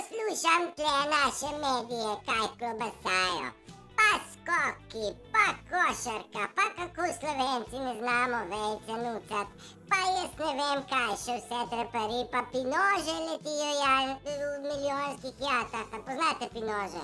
poslušam tle naše medije, kaj klobasajo. Pa skoki, pa košarka, pa kako Slovenci ne znamo vejce nucat, pa jaz ne vem kaj še vse trepari, pa pinože letijo v milijonskih jatah. A poznate pinože?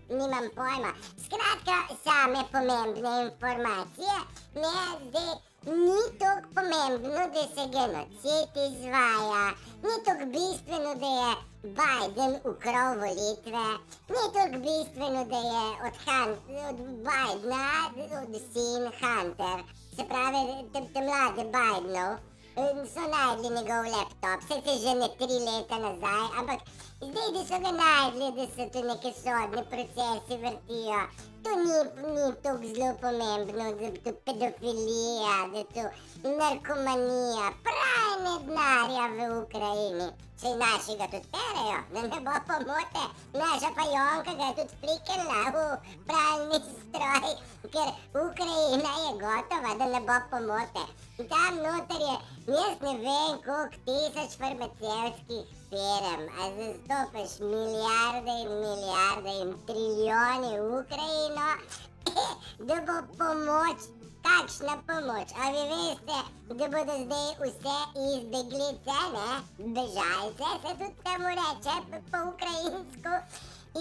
Nimam pojma. Skratka, same pomembne informacije, ne, zdaj ni toliko pomembno, da se genocid izvaja, ni toliko bistveno, da je Biden ukral volitve, ni toliko bistveno, da je od Bidena od sin Hunter, se pravi, te mlade Bidenov, so najdli njegov laptop, se že ne 3 leta nazaj, ampak zdaj, da so ga najdli, da se tu neke sodne procesi vrtijo, to ni toliko zelo pomembno, da je to pedofilija, da je to narkomanija, pranje denarja v Ukrajini. Saj naši ga tudi perejo, da ne bo pomote, naša pa Jonka ga je tudi fliknila v pralni stroj, ker Ukrajina je gotova, da ne bo pomote. Tam noter je, jaz ne vem, koliko tisoč farmacevtskih firm, a zastopaš milijarde in trilijone v Ukrajino, da bo pomoč. Kakšna pomoč? A vi veste, da bodo zdaj vse izbeglice, ne? Bežalce se tudi temu reče po ukrajinsko.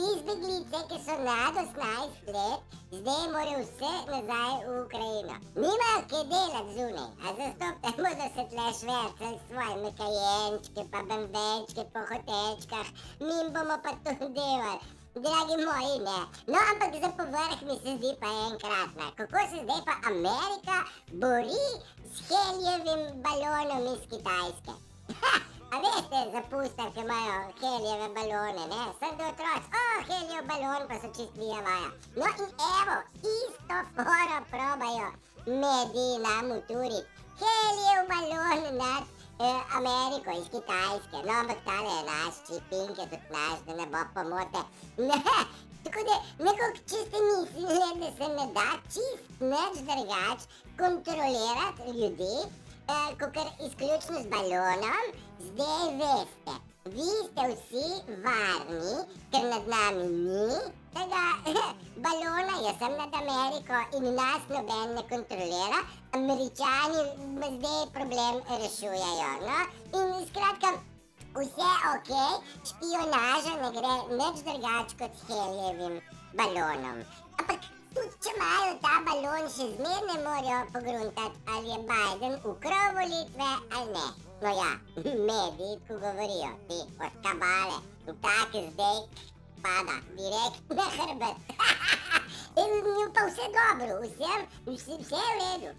Izbeglice, ki so nad 18 let, zdaj morajo vse nazaj v Ukrajino. Nimajo kaj delati zunaj, a zastopte bodo se tle švercali s svojimi kajenčki pa bembečki po hotelčkah, mi bomo pa to delali. Dragi moji, ne. No, ampak za povrh mi se zdi pa enkratna. Kako se zdaj pa Amerika bori s helijevim balonom iz Kitajske? A veste za pustar, ki imajo helijeve balone, ne? Sem do otroci, helijev balon, pa so čist vijavaja. No in evo, isto foro probajo mediji nam uturiti. Helijev balon nad Ameriko iz Kitajske, no, ampak tale je naš, Čiping je tudi naš, da ne bo pomote. Ne, tako da nekako čisto mislim, da se ne da čist nič drugač kontrolirati ljudi, kakor izključno z balonom. Zdaj veste, vi ste vsi varni, ker nad nami ni tega balona, jaz sem nad Ameriko in nas noben ne kontrolira. Američani zdaj problem rešujejo, no? In skratka, vse ok, špionaža ne gre nič drugač kot s helijevim balonom. Ampak tudi če imajo ta balon, še zmer ne morajo pogruntati, ali je Biden ukral volitve ali ne. No ja, mediji, ko govorijo, ti od kabale, tak zdaj pada direkt na hrbet. In pa vse dobro, vse je v redu.